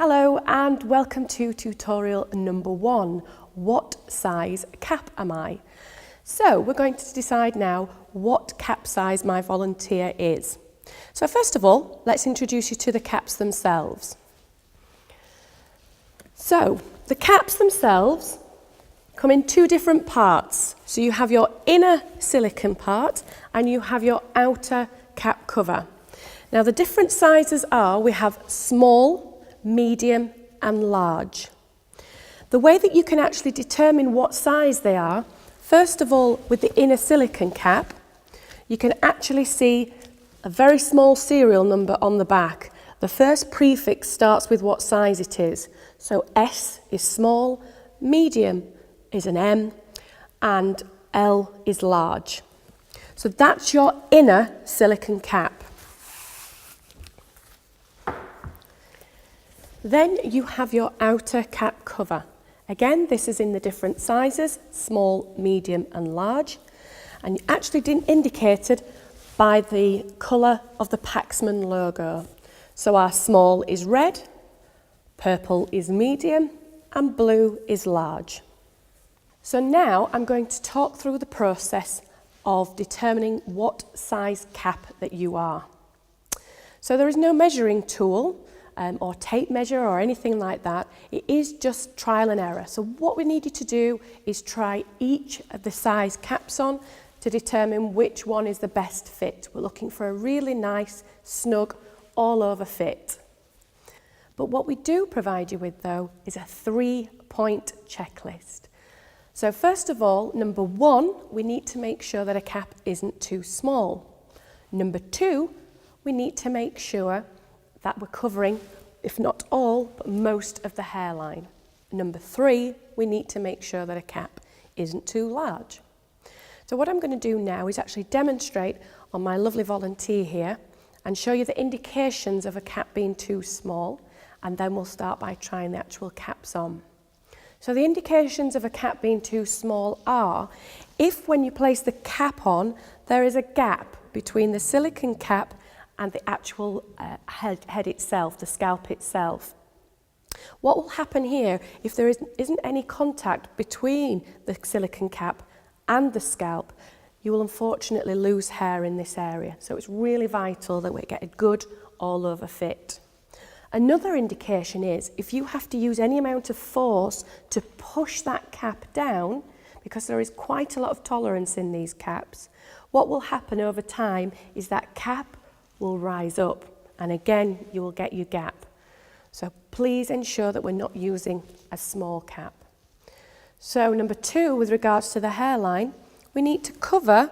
Hello and welcome to tutorial number 1. What size cap am I? So we're going to decide now what cap size my volunteer is. So first of all, let's introduce you to the caps themselves. So the caps themselves come in two different parts. So you have your inner silicone part and you have your outer cap cover. Now the different sizes are, we have small, medium and large. The way that you can actually determine what size they are, first of all with the inner silicone cap, you can actually see a very small serial number on the back. The first prefix starts with what size it is. So S is small, medium is an M, and L is large. So that's your inner silicone cap. Then you have your outer cap cover. Again, this is in the different sizes, small, medium and large. And actually indicated by the colour of the Paxman logo. So our small is red, purple is medium and blue is large. So now I'm going to talk through the process of determining what size cap that you are. So there is no measuring tool or tape measure or anything like that. It is just trial and error. So what we need you to do is try each of the size caps on to determine which one is the best fit. We're looking for a really nice, snug, all over fit. But what we do provide you with though is a 3-point checklist. So first of all, number 1, we need to make sure that a cap isn't too small. Number 2, we need to make sure that we're covering, if not all, but most of the hairline. Number 3, we need to make sure that a cap isn't too large. So what I'm going to do now is actually demonstrate on my lovely volunteer here and show you the indications of a cap being too small, and then we'll start by trying the actual caps on. So the indications of a cap being too small are, if when you place the cap on, there is a gap between the silicone cap and the actual head itself, the scalp itself. What will happen here, if there isn't any contact between the silicone cap and the scalp, you will unfortunately lose hair in this area. So it's really vital that we get a good all over fit. Another indication is if you have to use any amount of force to push that cap down, because there is quite a lot of tolerance in these caps, what will happen over time is that cap will rise up, and again you will get your gap. So please ensure that we're not using a small cap. So number 2, with regards to the hairline, we need to cover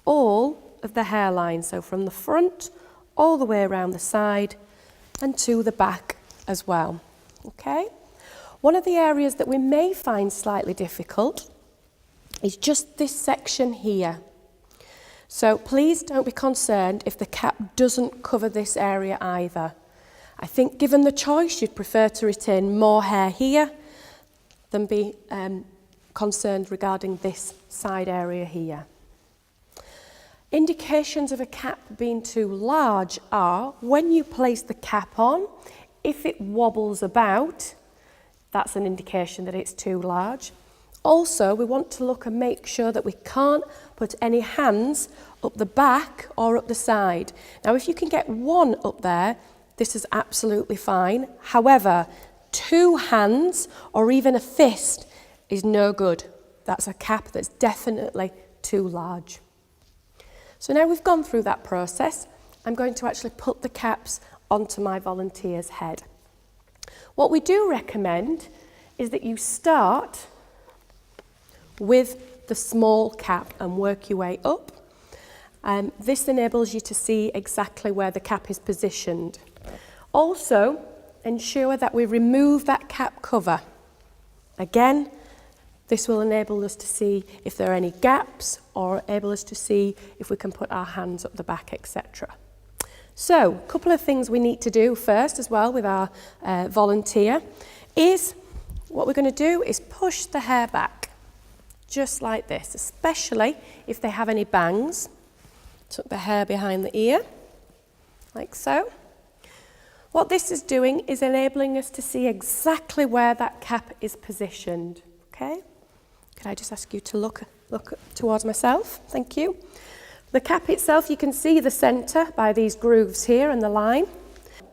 all of the hairline, so from the front all the way around the side and to the back as well. Okay? One of the areas that we may find slightly difficult is just this section here. So please don't be concerned if the cap doesn't cover this area either. I think given the choice, you'd prefer to retain more hair here than be concerned regarding this side area here. Indications of a cap being too large are, when you place the cap on, if it wobbles about, that's an indication that it's too large. Also, we want to look and make sure that we can't put any hands up the back or up the side. Now, if you can get one up there, this is absolutely fine. However, 2 hands or even a fist is no good. That's a cap that's definitely too large. So now we've gone through that process, I'm going to actually put the caps onto my volunteer's head. What we do recommend is that you start with the small cap and work your way up. This enables you to see exactly where the cap is positioned. Also, ensure that we remove that cap cover. Again, this will enable us to see if there are any gaps or enable us to see if we can put our hands up the back, etc. So, a couple of things we need to do first as well with our volunteer is, what we're going to do is push the hair back. Just like this, especially if they have any bangs. Tuck the hair behind the ear, like so. What this is doing is enabling us to see exactly where that cap is positioned. Okay? Could I just ask you to look towards myself? Thank you. The cap itself, you can see the centre by these grooves here and the line.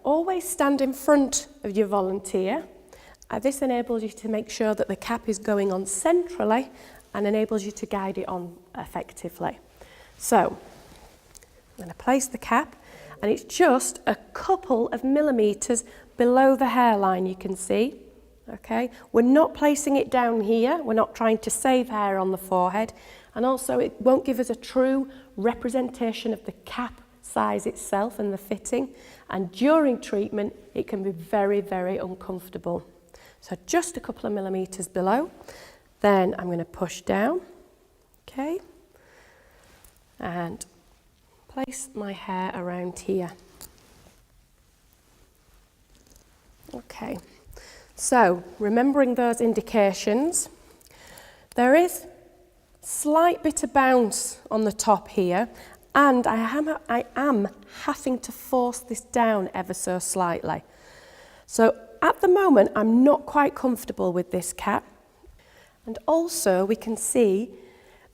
Always stand in front of your volunteer. This enables you to make sure that the cap is going on centrally and enables you to guide it on effectively. So, I'm going to place the cap, and it's just a couple of millimetres below the hairline, you can see. Okay, we're not placing it down here, we're not trying to save hair on the forehead, and also it won't give us a true representation of the cap size itself and the fitting, and during treatment it can be very, very uncomfortable. So just a couple of millimetres below, then I'm going to push down, okay, and place my hair around here. Okay. So, remembering those indications, there is slight bit of bounce on the top here, and I am having to force this down ever so slightly. So, at the moment, I'm not quite comfortable with this cap. And also, we can see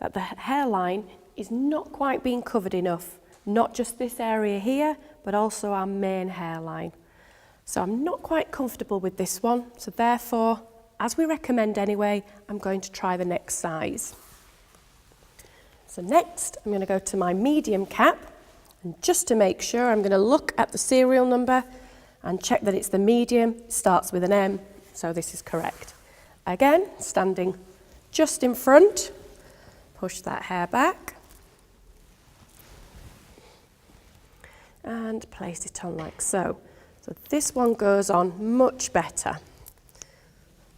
that the hairline is not quite being covered enough. Not just this area here, but also our main hairline. So I'm not quite comfortable with this one, so therefore, as we recommend anyway, I'm going to try the next size. So next, I'm going to go to my medium cap, and just to make sure, I'm going to look at the serial number and check that it's the medium. It starts with an M, so this is correct. Again, standing just in front, push that hair back, and place it on like so. So this one goes on much better.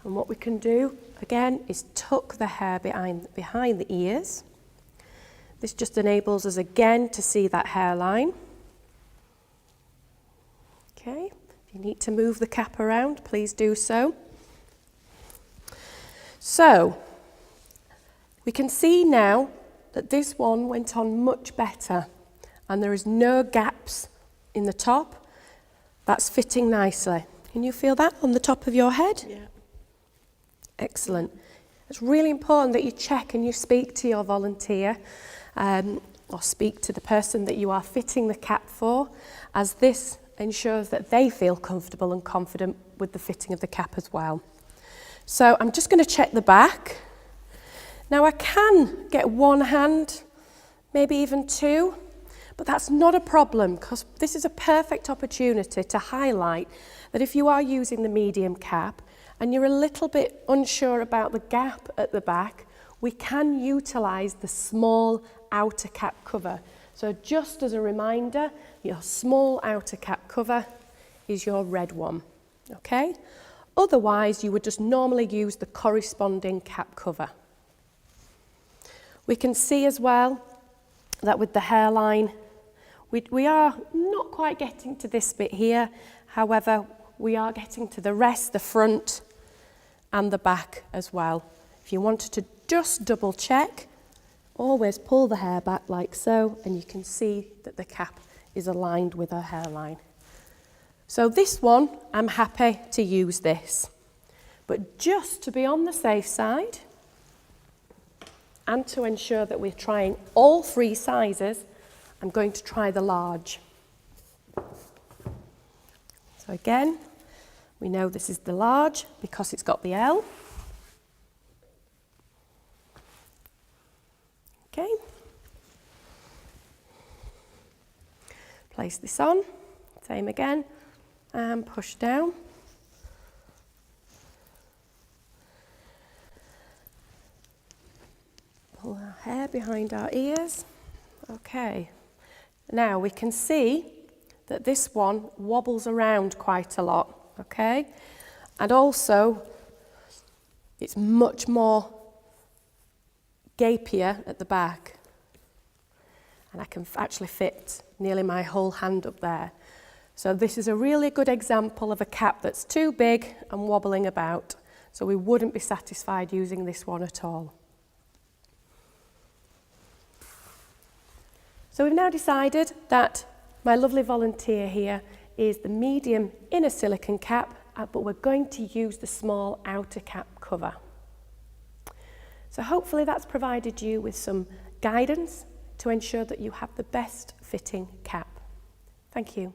And what we can do, again, is tuck the hair behind the ears. This just enables us again to see that hairline. Okay, if you need to move the cap around, please do so. So, we can see now that this one went on much better, and there is no gaps in the top. That's fitting nicely. Can you feel that on the top of your head? Yeah. Excellent. It's really important that you check and you speak to your volunteer or speak to the person that you are fitting the cap for, as this ensures that they feel comfortable and confident with the fitting of the cap as well. So I'm just going to check the back. Now I can get one hand, maybe even two, but that's not a problem, because this is a perfect opportunity to highlight that if you are using the medium cap and you're a little bit unsure about the gap at the back, we can utilise the small outer cap cover. So just as a reminder, your small outer cap cover is your red one, okay? Otherwise, you would just normally use the corresponding cap cover. We can see as well that with the hairline, we are not quite getting to this bit here. However, we are getting to the rest, the front and the back as well. If you wanted to just double check, always pull the hair back like so, and you can see that the cap is aligned with her hairline. So this one, I'm happy to use this. But just to be on the safe side, and to ensure that we're trying all three sizes, I'm going to try the large. So again, we know this is the large because it's got the L. Okay. Place this on, same again, and push down. Pull our hair behind our ears. Okay. Now we can see that this one wobbles around quite a lot, okay? And also, it's much more gapier at the back. And I can actually fit nearly my whole hand up there. So this is a really good example of a cap that's too big and wobbling about. So we wouldn't be satisfied using this one at all. So we've now decided that my lovely volunteer here is the medium inner silicone cap, but we're going to use the small outer cap cover. So hopefully that's provided you with some guidance to ensure that you have the best fitting cap. Thank you.